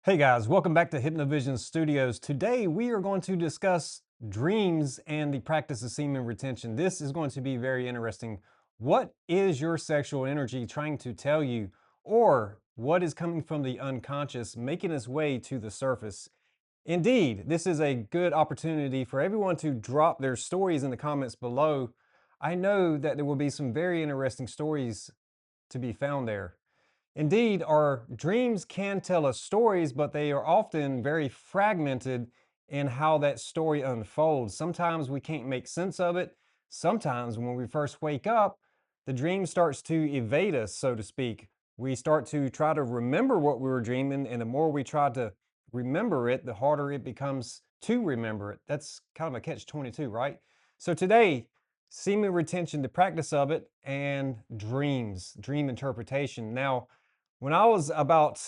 Hey guys, welcome back to Hypnovision Studios. Today we are going to discuss dreams and the practice of semen retention. This is going to be very interesting. What is your sexual energy trying to tell you, or what is coming from the unconscious making its way to the surface? Indeed, this is a good opportunity for everyone to drop their stories in the comments below. I know that there will be some very interesting stories to be found there. Indeed, our dreams can tell us stories, but they are often very fragmented in how that story unfolds. Sometimes we can't make sense of it. Sometimes when we first wake up, the dream starts to evade us, so to speak. We start to try to remember what we were dreaming, and the more we try to remember it, the harder it becomes to remember it. That's kind of a catch 22, right? So today, semen retention, the practice of it, and dreams, dream interpretation. Now, when I was about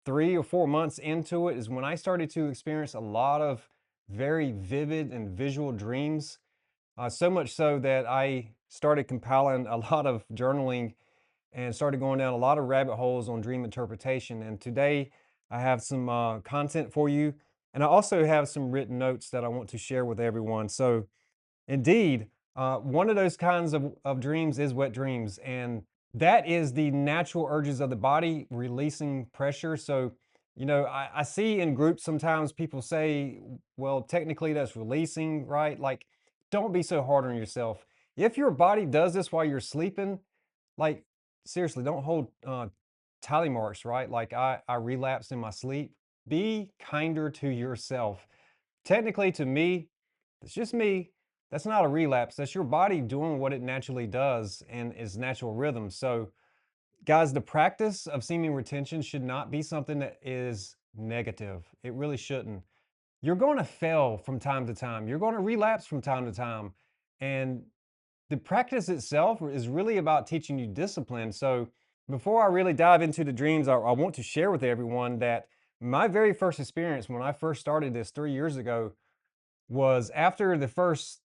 3 or 4 months into it is when I started to experience a lot of very vivid and visual dreams, so much so that I started compiling a lot of journaling and started going down a lot of rabbit holes on dream interpretation. And today I have some content for you, and I also have some written notes that I want to share with everyone. So indeed, one of those kinds of dreams is wet dreams, and that is the natural urges of the body releasing pressure. So, I see in groups sometimes people say, well, technically that's releasing, right? Like, don't be so hard on yourself. If your body does this while you're sleeping, like, seriously, don't hold tally marks, right? Like, I relapsed in my sleep. Be kinder to yourself. Technically, to me, it's just me. That's not a relapse. That's your body doing what it naturally does and its natural rhythm. So, guys, the practice of semen retention should not be something that is negative. It really shouldn't. You're going to fail from time to time. You're going to relapse from time to time. And the practice itself is really about teaching you discipline. So, before I really dive into the dreams, I want to share with everyone that my very first experience when I first started this 3 years ago was after the first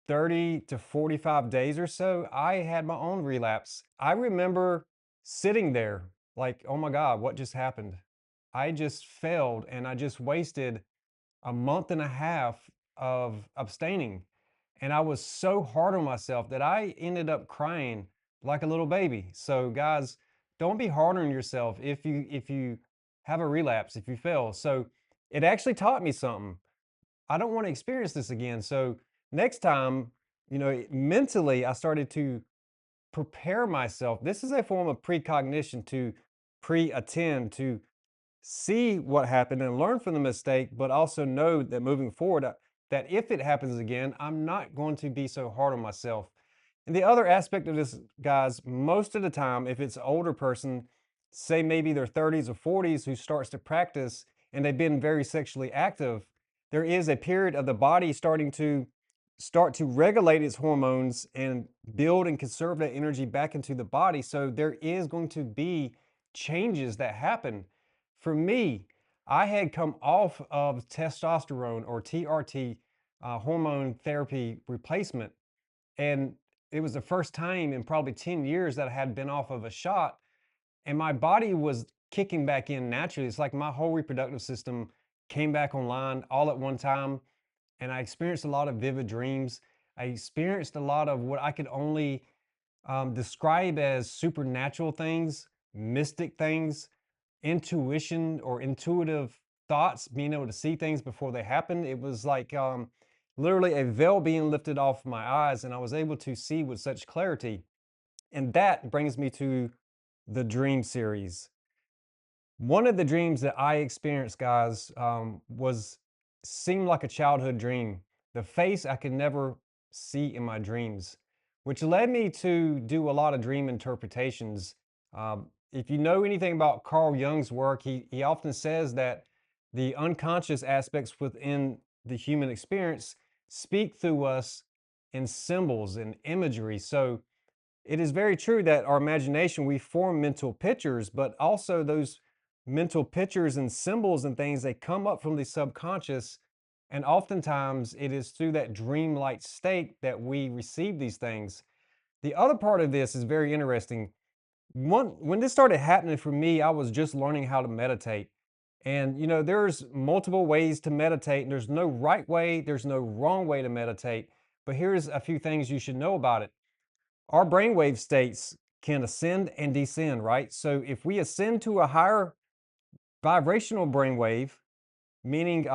30 to 45 days or so, I had my own relapse. I remember sitting there like, oh my God, what just happened? I just failed and I just wasted a month and a half of abstaining. And I was so hard on myself that I ended up crying like a little baby. So guys, don't be hard on yourself if you have a relapse, if you fail. So it actually taught me something. I don't want to experience this again. So next time, mentally, I started to prepare myself. This is a form of precognition to pre-attend, to see what happened and learn from the mistake, but also know that moving forward, that if it happens again, I'm not going to be so hard on myself. And the other aspect of this, guys, most of the time, if it's an older person, say maybe their 30s or 40s, who starts to practice and they've been very sexually active, there is a period of the body start to regulate its hormones and build and conserve that energy back into the body. So there is going to be changes that happen. For me, I had come off of testosterone or TRT, hormone therapy replacement, and it was the first time in probably 10 years that I had been off of a shot, and my body was kicking back in naturally. It's like my whole reproductive system came back online all at one time, and I experienced a lot of vivid dreams. I experienced a lot of what I could only describe as supernatural things, mystic things, intuition or intuitive thoughts, being able to see things before they happen. It was like literally a veil being lifted off my eyes, and I was able to see with such clarity. And that brings me to the dream series. One of the dreams that I experienced, guys, was seemed like a childhood dream. The face I could never see in my dreams, which led me to do a lot of dream interpretations. If you know anything about Carl Jung's work, he often says that the unconscious aspects within the human experience speak through us in symbols and imagery. So it is very true that our imagination, we form mental pictures, but also those mental pictures and symbols and things, they come up from the subconscious. And oftentimes it is through that dreamlike state that we receive these things. The other part of this is very interesting. When this started happening for me, I was just learning how to meditate. And there's multiple ways to meditate, and there's no right way, there's no wrong way to meditate. But here's a few things you should know about it. Our brainwave states can ascend and descend, right? So if we ascend to a higher vibrational brainwave, meaning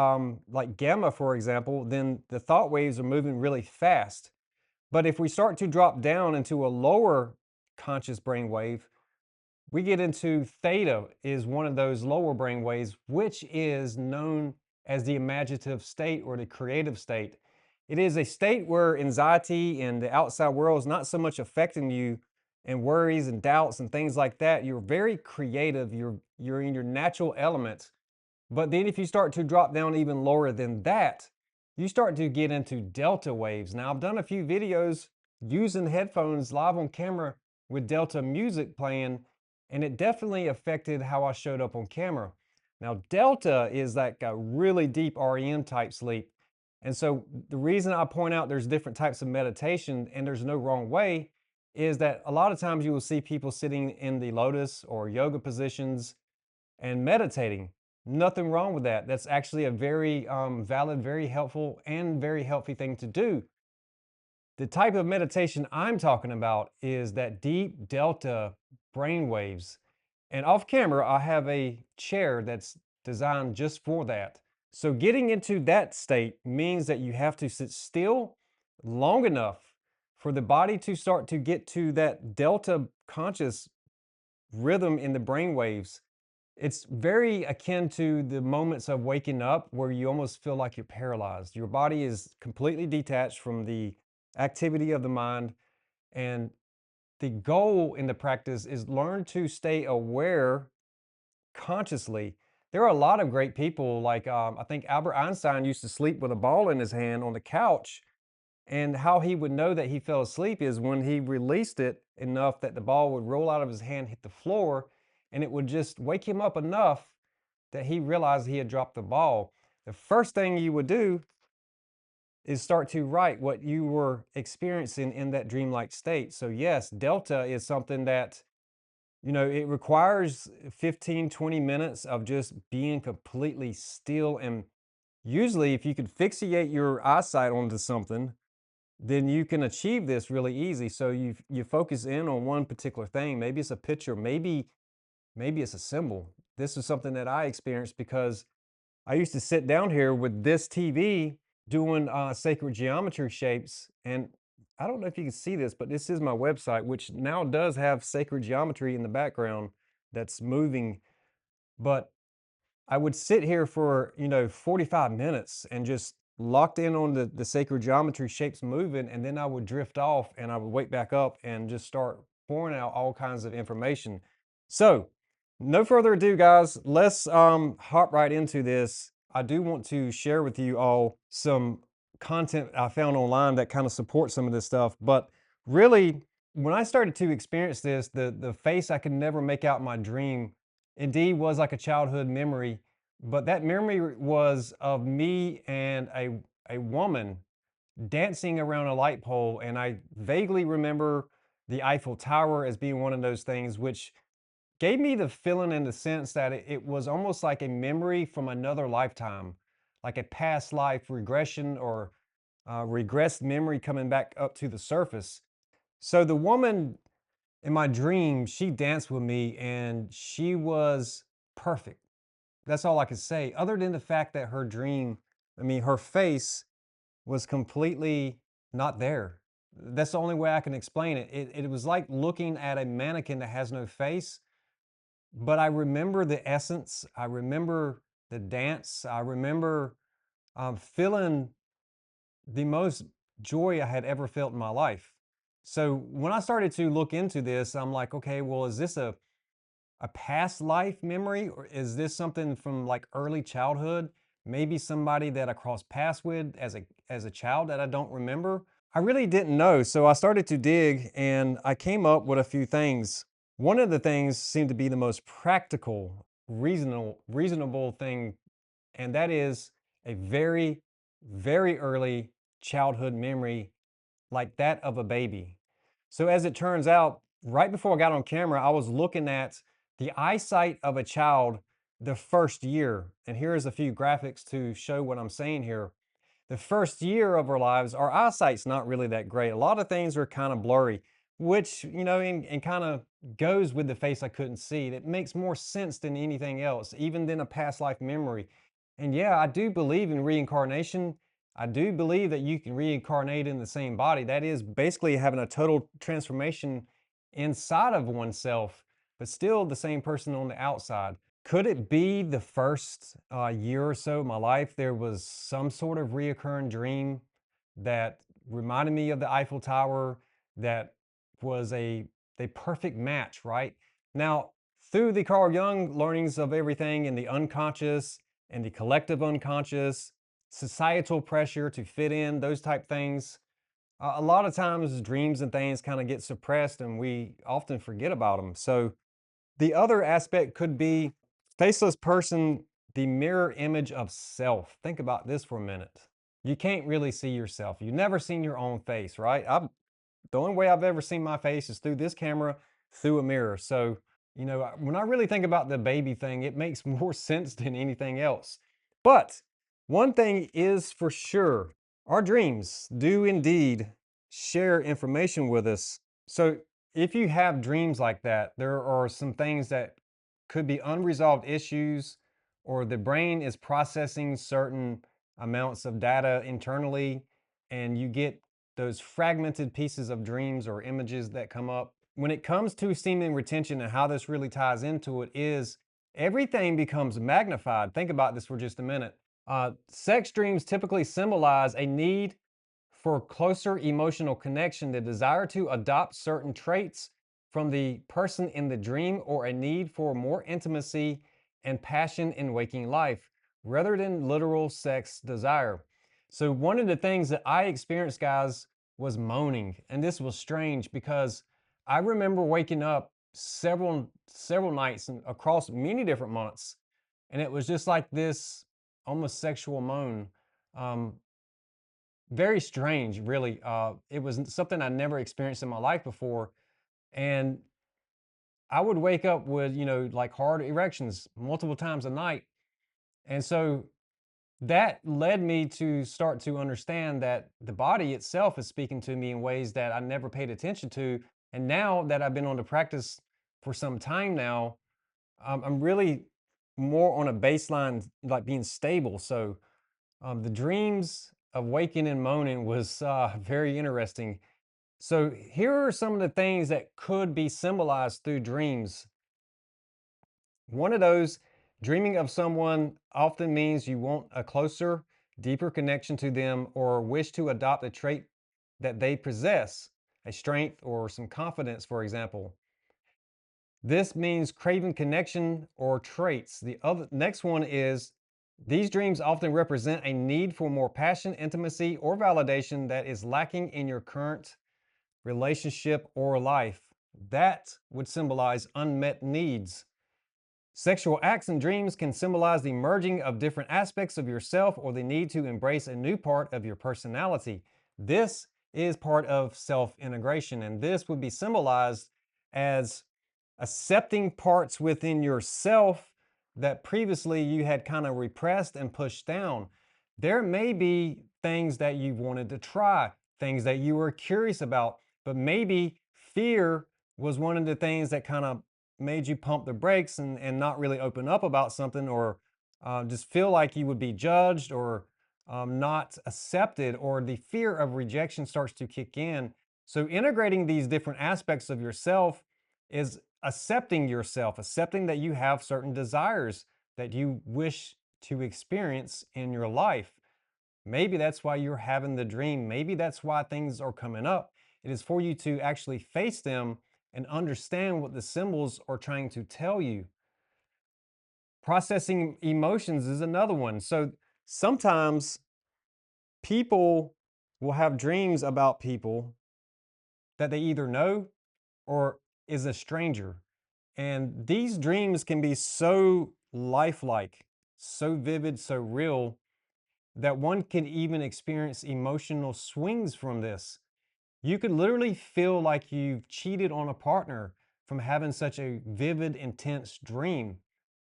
like gamma, for example, then the thought waves are moving really fast. But if we start to drop down into a lower conscious brainwave, we get into theta, is one of those lower brain waves, which is known as the imaginative state or the creative state. It is a state where anxiety and the outside world is not so much affecting you, and worries and doubts and things like that. You're very creative. You're in your natural element. But then if you start to drop down even lower than that, you start to get into delta waves. Now, I've done a few videos using headphones live on camera with delta music playing, and it definitely affected how I showed up on camera. Now, delta is like a really deep REM type sleep. And so the reason I point out there's different types of meditation and there's no wrong way is that a lot of times you will see people sitting in the lotus or yoga positions and meditating. Nothing wrong with that. That's actually a very valid, very helpful, and very healthy thing to do. The type of meditation I'm talking about is that deep delta brain waves. And off camera, I have a chair that's designed just for that. So getting into that state means that you have to sit still long enough for the body to start to get to that delta conscious rhythm in the brain waves. It's very akin to the moments of waking up where you almost feel like you're paralyzed. Your body is completely detached from the activity of the mind. And the goal in the practice is learn to stay aware consciously. There are a lot of great people, like I think Albert Einstein used to sleep with a ball in his hand on the couch. And how he would know that he fell asleep is when he released it enough that the ball would roll out of his hand, hit the floor, and it would just wake him up enough that he realized he had dropped the ball. The first thing you would do is start to write what you were experiencing in that dreamlike state. So, yes, Delta is something that, it requires 15, 20 minutes of just being completely still. And usually, if you could fixate your eyesight onto something, then you can achieve this really easy. So you focus in on one particular thing. Maybe it's a picture, maybe it's a symbol. This is something that I experienced because I used to sit down here with this TV doing sacred geometry shapes. And I don't know if you can see this, but this is my website, which now does have sacred geometry in the background that's moving. But I would sit here for, 45 minutes and just locked in on the sacred geometry shapes moving, and then I would drift off and I would wake back up and just start pouring out all kinds of information. So, no further ado, guys, let's hop right into this. I do want to share with you all some content I found online that kind of supports some of this stuff. But really, when I started to experience this, the face I could never make out in my dream indeed was like a childhood memory, but that memory was of me and a woman dancing around a light pole. And I vaguely remember the Eiffel Tower as being one of those things, which gave me the feeling in the sense that it was almost like a memory from another lifetime, like a past life regression or regressed memory coming back up to the surface. So the woman in my dream, she danced with me and she was perfect. That's all I could say, other than the fact that her face was completely not there. That's the only way I can explain it. It was like looking at a mannequin that has no face, but I remember the essence. I remember the dance. I remember feeling the most joy I had ever felt in my life. So when I started to look into this, I'm like, okay, well, is this a past life memory, or is this something from like early childhood? Maybe somebody that I crossed paths with as a child that I don't remember. I really didn't know, so I started to dig and I came up with a few things. One of the things seemed to be the most practical, reasonable thing, and that is a very, very early childhood memory like that of a baby. So as it turns out, right before I got on camera, I was looking at the eyesight of a child the first year, and here's a few graphics to show what I'm saying here. The first year of our lives, our eyesight's not really that great. A lot of things are kind of blurry, which, and kind of goes with the face I couldn't see. It makes more sense than anything else, even than a past life memory. And yeah, I do believe in reincarnation. I do believe that you can reincarnate in the same body. That is basically having a total transformation inside of oneself, but still the same person on the outside. Could it be the first year or so of my life, there was some sort of reoccurring dream that reminded me of the Eiffel Tower, that was a perfect match, right? Now, through the Carl Jung learnings of everything in the unconscious and the collective unconscious, societal pressure to fit in, those type things, a lot of times dreams and things kind of get suppressed and we often forget about them. So, the other aspect could be faceless person, the mirror image of self. Think about this for a minute. You can't really see yourself. You've never seen your own face, right? The only way I've ever seen my face is through this camera, through a mirror. So, when I really think about the baby thing, it makes more sense than anything else. But one thing is for sure, our dreams do indeed share information with us. So, if you have dreams like that, there are some things that could be unresolved issues, or the brain is processing certain amounts of data internally, and you get those fragmented pieces of dreams or images that come up. When it comes to semen retention and how this really ties into it, is everything becomes magnified. Think about this for just a minute. Sex dreams typically symbolize a need for closer emotional connection, the desire to adopt certain traits from the person in the dream, or a need for more intimacy and passion in waking life rather than literal sex desire. So, one of the things that I experienced, guys, was moaning. And this was strange because I remember waking up several nights and across many different months, and it was just like this almost sexual moan. Um, very strange, really. It was something I never experienced in my life before. And I would wake up with, like hard erections multiple times a night. And so that led me to start to understand that the body itself is speaking to me in ways that I never paid attention to. And now that I've been on the practice for some time now, I'm really more on a baseline, like being stable. So the dreams of waking and moaning was very interesting. So here are some of the things that could be symbolized through dreams. One of those, dreaming of someone often means you want a closer, deeper connection to them, or wish to adopt a trait that they possess, a strength or some confidence, for example. This means craving connection or traits. The other next one is, these dreams often represent a need for more passion, intimacy, or validation that is lacking in your current relationship or life. That would symbolize unmet needs. Sexual acts and dreams can symbolize the merging of different aspects of yourself, or the need to embrace a new part of your personality. This is part of self integration, and this would be symbolized as accepting parts within yourself that previously you had kind of repressed and pushed down. There may be things that you wanted to try, things that you were curious about, but maybe fear was one of the things that kind of made you pump the brakes and not really open up about something, or just feel like you would be judged, or not accepted, or the fear of rejection starts to kick in. So, integrating these different aspects of yourself is accepting yourself, accepting that you have certain desires that you wish to experience in your life. Maybe that's why you're having the dream. Maybe that's why things are coming up. It is for you to actually face them and understand what the symbols are trying to tell you. Processing emotions is another one. So sometimes people will have dreams about people that they either know or is a stranger. And these dreams can be so lifelike, so vivid, so real, that one can even experience emotional swings from this. You could literally feel like you've cheated on a partner from having such a vivid, intense dream.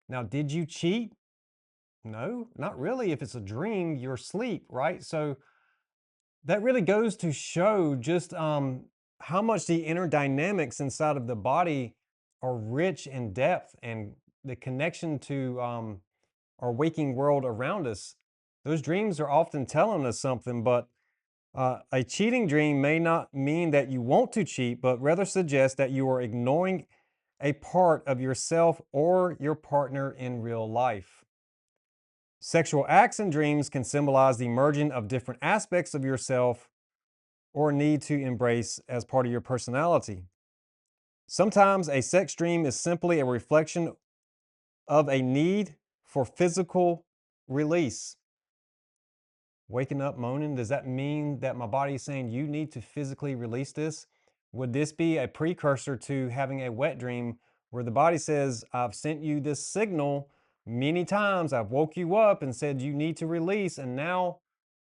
Now, did you cheat? No, not really. If it's a dream, you're asleep, right? So that really goes to show just how much the inner dynamics inside of the body are rich in depth and the connection to our waking world around us. Those dreams are often telling us something, but a cheating dream may not mean that you want to cheat, but rather suggest that you are ignoring a part of yourself or your partner in real life. Sexual acts and dreams can symbolize the merging of different aspects of yourself or need to embrace as part of your personality. Sometimes a sex dream is simply a reflection of a need for physical release. Waking up moaning, does that mean that my body is saying you need to physically release this? Would this be a precursor to having a wet dream where the body says, I've sent you this signal many times, I've woke you up and said you need to release, and now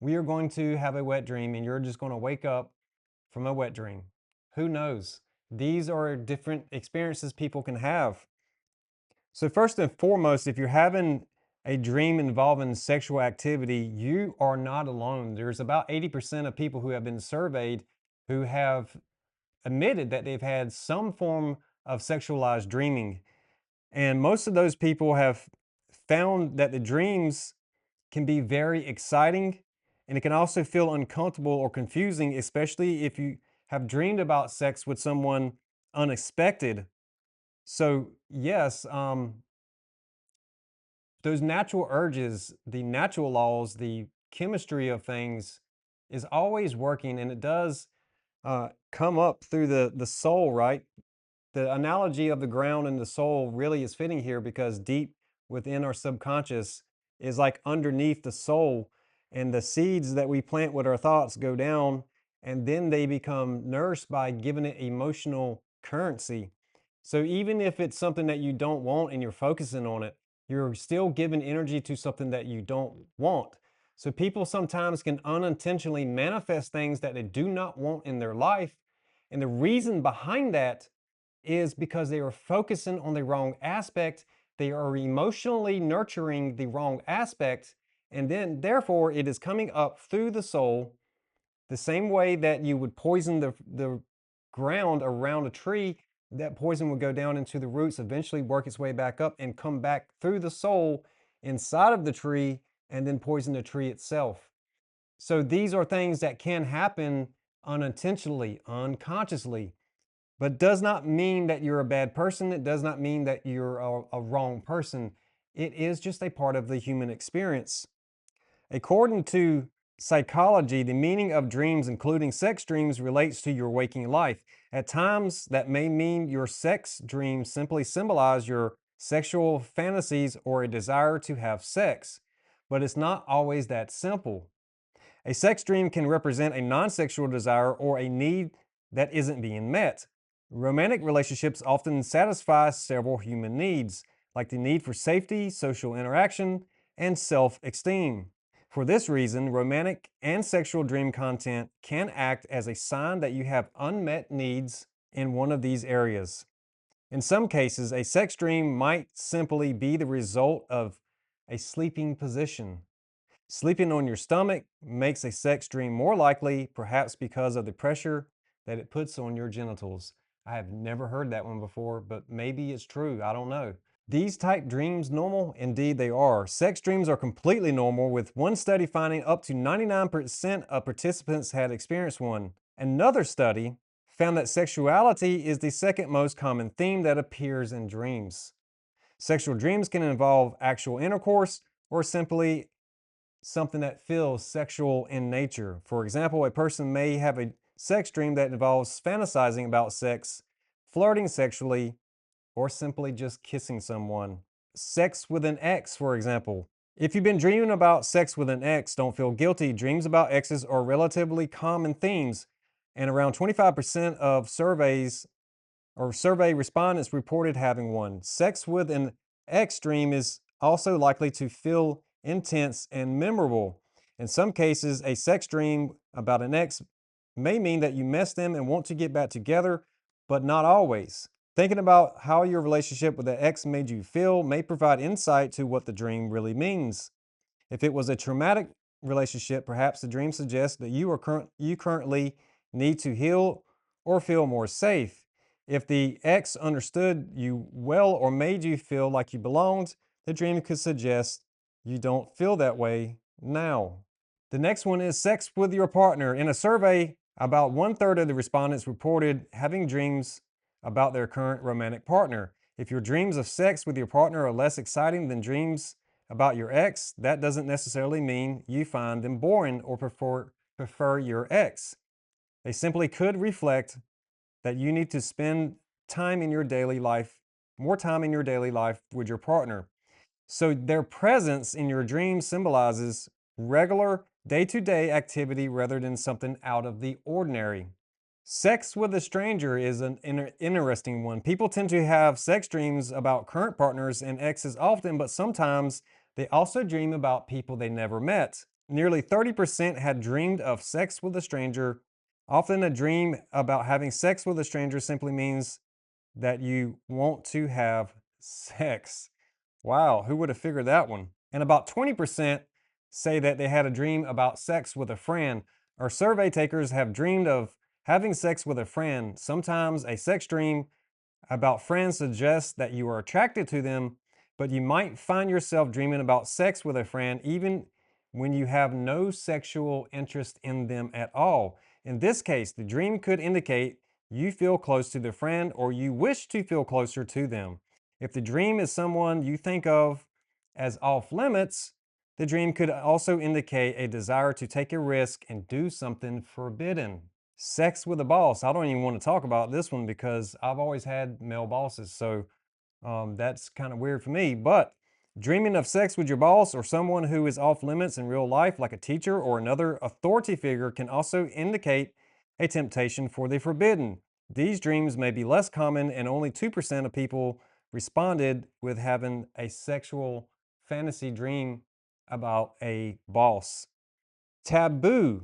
we are going to have a wet dream and you're just going to wake up from a wet dream? Who knows? These are different experiences people can have. So, first and foremost, if you're having a dream involving sexual activity, you are not alone. There's about 80% of people who have been surveyed who have admitted that they've had some form of sexualized dreaming. And most of those people have found that the dreams can be very exciting and it can also feel uncomfortable or confusing, especially if you have dreamed about sex with someone unexpected. So, yes, those natural urges, the natural laws, the chemistry of things is always working and it does come up through the soul, right? The analogy of the ground and the soul really is fitting here because deep within our subconscious is like underneath the soul, and the seeds that we plant with our thoughts go down and then they become nourished by giving it emotional currency. So even if it's something that you don't want and you're focusing on it, you're still giving energy to something that you don't want. So people sometimes can unintentionally manifest things that they do not want in their life. And the reason behind that is because they are focusing on the wrong aspect. They are emotionally nurturing the wrong aspect. And then, therefore, it is coming up through the soul the same way that you would poison the ground around a tree. That poison would go down into the roots, eventually work its way back up and come back through the soul inside of the tree and then poison the tree itself. So, these are things that can happen unintentionally, unconsciously, but does not mean that you're a bad person. It does not mean that you're a wrong person. It is just a part of the human experience. According to psychology, the meaning of dreams, including sex dreams, relates to your waking life. At times, that may mean your sex dreams simply symbolize your sexual fantasies or a desire to have sex, but it's not always that simple. A sex dream can represent a non sexual desire or a need that isn't being met. Romantic relationships often satisfy several human needs, like the need for safety, social interaction, and self esteem. For this reason, romantic and sexual dream content can act as a sign that you have unmet needs in one of these areas. In some cases, a sex dream might simply be the result of a sleeping position. Sleeping on your stomach makes a sex dream more likely, perhaps because of the pressure that it puts on your genitals. I have never heard that one before, but maybe it's true. I don't know. These type dreams normal? Indeed, they are. Sex dreams are completely normal, with one study finding up to 99% of participants had experienced one. Another study found that sexuality is the second most common theme that appears in dreams. Sexual dreams can involve actual intercourse or simply something that feels sexual in nature. For example, a person may have a sex dream that involves fantasizing about sex, flirting sexually, or simply just kissing someone. Sex with an ex, for example. If you've been dreaming about sex with an ex, don't feel guilty. Dreams about exes are relatively common themes, and around 25% of survey respondents reported having one. Sex with an ex dream is also likely to feel intense and memorable. In some cases, a sex dream about an ex may mean that you miss them and want to get back together, but not always. Thinking about how your relationship with the ex made you feel may provide insight to what the dream really means. If it was a traumatic relationship, perhaps the dream suggests that you currently need to heal or feel more safe. If the ex understood you well or made you feel like you belonged, the dream could suggest you don't feel that way now. The next one is sex with your partner. In a survey, about one-third of the respondents reported having dreams about their current romantic partner. If your dreams of sex with your partner are less exciting than dreams about your ex, that doesn't necessarily mean you find them boring or prefer your ex. They simply could reflect that you need to spend time in your daily life, more time in your daily life with your partner. So their presence in your dreams symbolizes regular day-to-day activity rather than something out of the ordinary. Sex with a stranger is an interesting one. People tend to have sex dreams about current partners and exes often, but sometimes they also dream about people they never met. Nearly 30% had dreamed of sex with a stranger. Often, a dream about having sex with a stranger simply means that you want to have sex. Wow, who would have figured that one? And about 20% say that they had a dream about sex with a friend. Our survey takers have dreamed of having sex with a friend. Sometimes a sex dream about friends suggests that you are attracted to them, but you might find yourself dreaming about sex with a friend even when you have no sexual interest in them at all. In this case, the dream could indicate you feel close to the friend or you wish to feel closer to them. If the dream is someone you think of as off limits, the dream could also indicate a desire to take a risk and do something forbidden. Sex with a boss. I don't even want to talk about this one because I've always had male bosses. So that's kind of weird for me. But dreaming of sex with your boss or someone who is off limits in real life, like a teacher or another authority figure, can also indicate a temptation for the forbidden. These dreams may be less common, and only 2% of people responded with having a sexual fantasy dream about a boss. Taboo.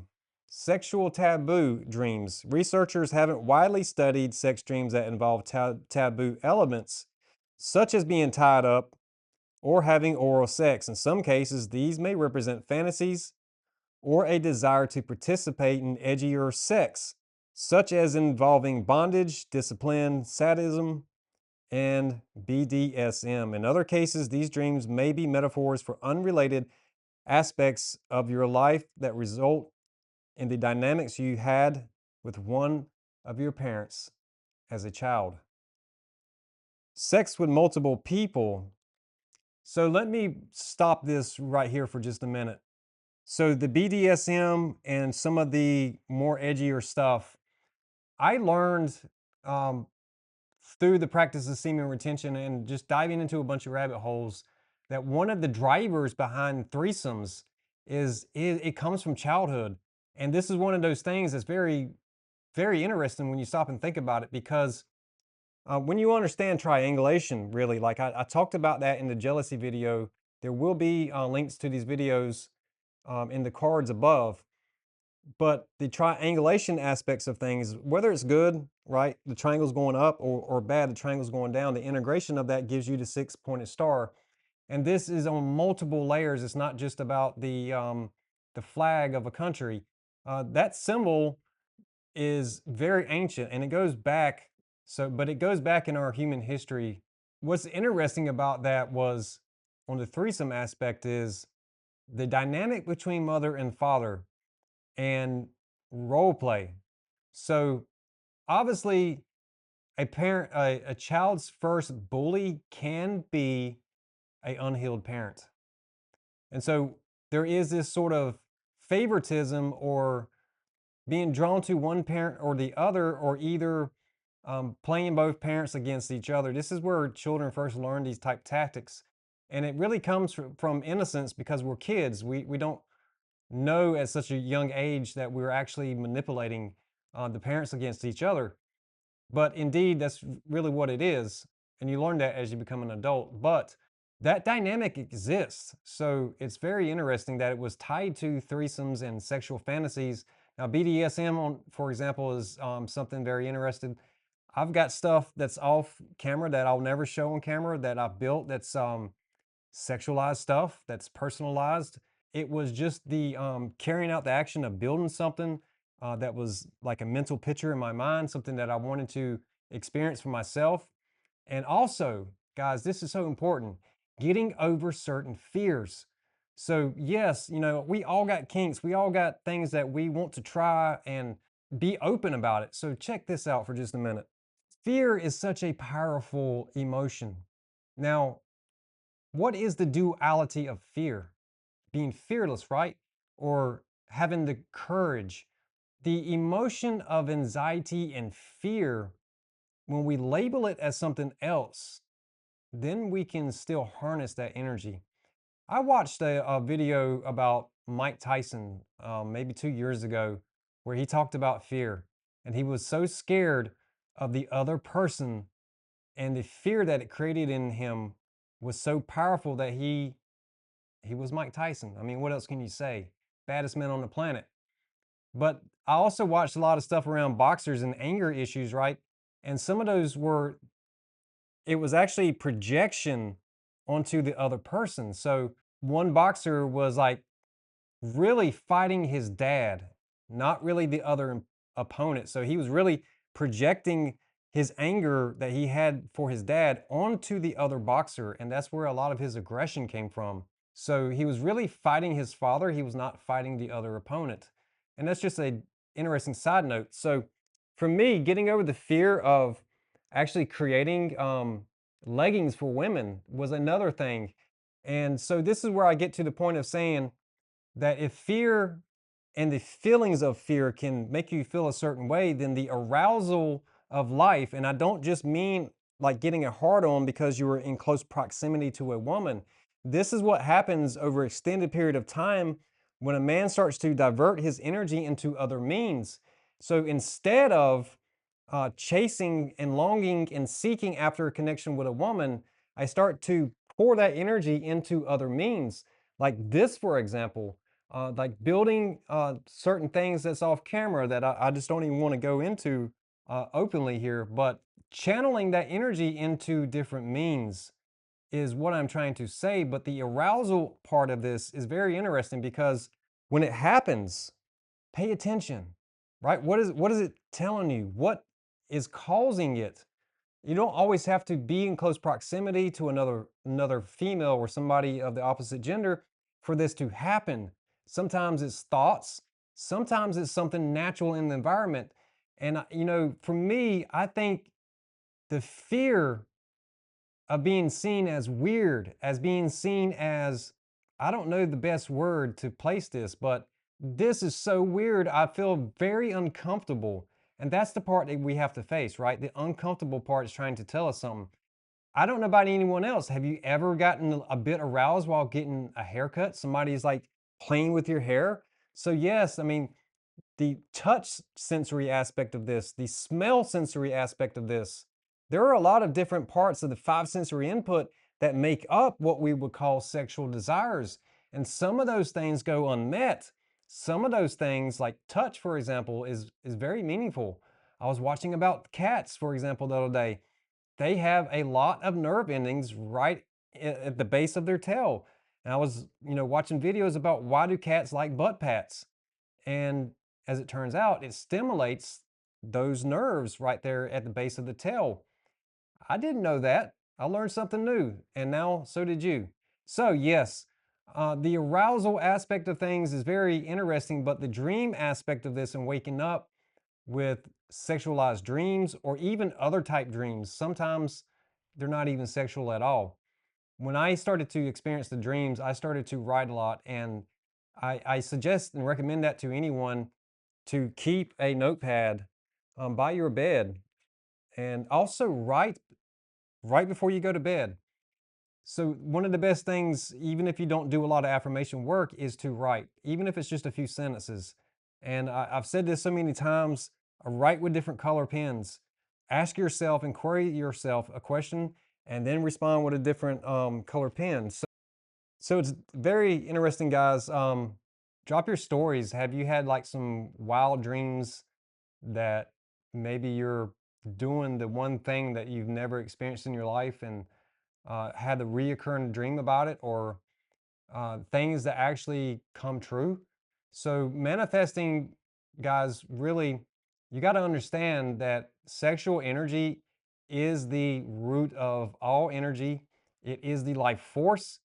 Sexual taboo dreams. Researchers haven't widely studied sex dreams that involve taboo elements, such as being tied up or having oral sex. In some cases, these may represent fantasies or a desire to participate in edgier sex, such as involving bondage, discipline, sadism, and BDSM. In other cases, these dreams may be metaphors for unrelated aspects of your life that result in the dynamics you had with one of your parents as a child. Sex with multiple people. So let me stop this right here for just a minute. So the BDSM and some of the more edgier stuff, I learned um, through the practice of semen retention and just diving into a bunch of rabbit holes that one of the drivers behind threesomes is it comes from childhood. And this is one of those things that's very, very interesting when you stop and think about it because when you understand triangulation, really, like I talked about that in the jealousy video, there will be links to these videos in the cards above. But the triangulation aspects of things, whether it's good, right, the triangle's going up, or bad, the triangle's going down, the integration of that gives you the six-pointed star. And this is on multiple layers. It's not just about the flag of a country. That symbol is very ancient and it goes back, but it goes back in our human history. What's interesting about that was on the threesome aspect is the dynamic between mother and father and role play. So obviously, a child's first bully can be a unhealed parent. And so there is this sort of favoritism or being drawn to one parent or the other, or either playing both parents against each other. This is where children first learn these type tactics. And it really comes from innocence because we're kids. We don't know at such a young age that we're actually manipulating the parents against each other. But indeed, that's really what it is. And you learn that as you become an adult. But that dynamic exists. So it's very interesting that it was tied to threesomes and sexual fantasies. Now, BDSM, for example, is something very interesting. I've got stuff that's off camera that I'll never show on camera that I've built that's sexualized stuff, that's personalized. It was just the carrying out the action of building something that was like a mental picture in my mind, something that I wanted to experience for myself. And also, guys, this is so important, getting over certain fears. So, yes, we all got kinks, we all got things that we want to try and be open about it. So, check this out for just a minute. Fear is such a powerful emotion. Now, what is the duality of fear? Being fearless, right? Or having the courage. The emotion of anxiety and fear, when we label it as something else, then we can still harness that energy. I watched a video about Mike Tyson maybe 2 years ago where he talked about fear. And he was so scared of the other person, and the fear that it created in him was so powerful that he was Mike Tyson. I mean, what else can you say? Baddest man on the planet. But I also watched a lot of stuff around boxers and anger issues, right? And some of those were, it was actually projection onto the other person. So one boxer was like really fighting his dad, not really the other opponent. So he was really projecting his anger that he had for his dad onto the other boxer. And that's where a lot of his aggression came from. So he was really fighting his father. He was not fighting the other opponent. And that's just a interesting side note. So for me, getting over the fear of actually creating leggings for women was another thing. And so this is where I get to the point of saying that if fear and the feelings of fear can make you feel a certain way, then the arousal of life, and I don't just mean like getting a hard on because you were in close proximity to a woman. This is what happens over extended period of time when a man starts to divert his energy into other means. So instead of chasing and longing and seeking after a connection with a woman, I start to pour that energy into other means. Like this, for example, like building certain things that's off camera that I just don't even want to go into openly here, but channeling that energy into different means is what I'm trying to say. But the arousal part of this is very interesting because when it happens, pay attention, right? What is it telling you? What is causing it? You don't always have to be in close proximity to another female or somebody of the opposite gender for this to happen. Sometimes it's thoughts, sometimes it's something natural in the environment. And for me, I think the fear of being seen as weird, as being seen as, I don't know the best word to place this, but this is so weird. I feel very uncomfortable. And that's the part that we have to face, right? The uncomfortable part is trying to tell us something. I don't know about anyone else. Have you ever gotten a bit aroused while getting a haircut? Somebody's like playing with your hair. So, yes, I mean, the touch sensory aspect of this, the smell sensory aspect of this. There are a lot of different parts of the five sensory input that make up what we would call sexual desires. And some of those things go unmet. Some of those things, like touch, for example, is very meaningful. I was watching about cats, for example, the other day. They have a lot of nerve endings right at the base of their tail. And I was, watching videos about why do cats like butt pats? And as it turns out, it stimulates those nerves right there at the base of the tail. I didn't know that. I learned something new, and now so did you. So, yes, the arousal aspect of things is very interesting, but the dream aspect of this and waking up with sexualized dreams or even other type dreams, sometimes they're not even sexual at all. When I started to experience the dreams, I started to write a lot, and I suggest and recommend that to anyone to keep a notepad by your bed and also write right before you go to bed. So, one of the best things, even if you don't do a lot of affirmation work, is to write, even if it's just a few sentences. And I've said this so many times, write with different color pens. Ask yourself and query yourself a question and then respond with a different color pen. So it's very interesting, guys. Drop your stories. Have you had like some wild dreams that maybe you're doing the one thing that you've never experienced in your life and had the reoccurring dream about it, or things that actually come true. So, manifesting, guys, really, you got to understand that sexual energy is the root of all energy, it is the life force.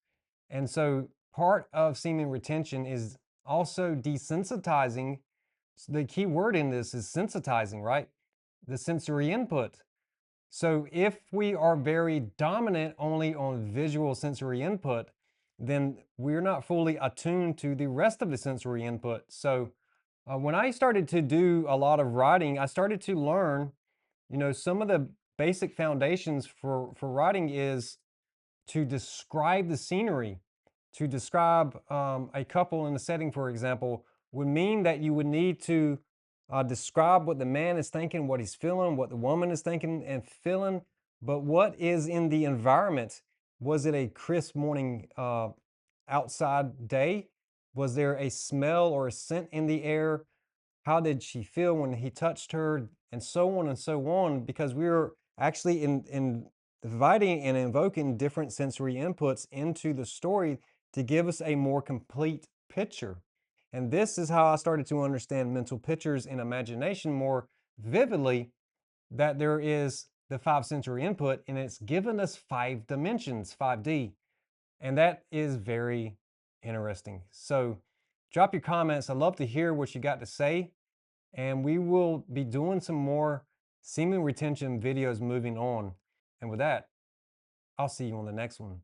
And so, part of semen retention is also desensitizing. The key word in this is sensitizing, right? The sensory input. So if we are very dominant only on visual sensory input, then we're not fully attuned to the rest of the sensory input. So when I started to do a lot of writing, I started to learn, some of the basic foundations for writing is to describe the scenery. To describe a couple in a setting, for example, would mean that you would need to describe what the man is thinking, what he's feeling, what the woman is thinking and feeling, but what is in the environment. Was it a crisp morning outside day? Was there a smell or a scent in the air? How did she feel when he touched her? And so on and so on, because we were actually in inviting and invoking different sensory inputs into the story to give us a more complete picture. And this is how I started to understand mental pictures and imagination more vividly, that there is the five sensory input and it's given us 5 dimensions, 5D. And that is very interesting. So drop your comments. I'd love to hear what you got to say. And we will be doing some more semen retention videos moving on. And with that, I'll see you on the next one.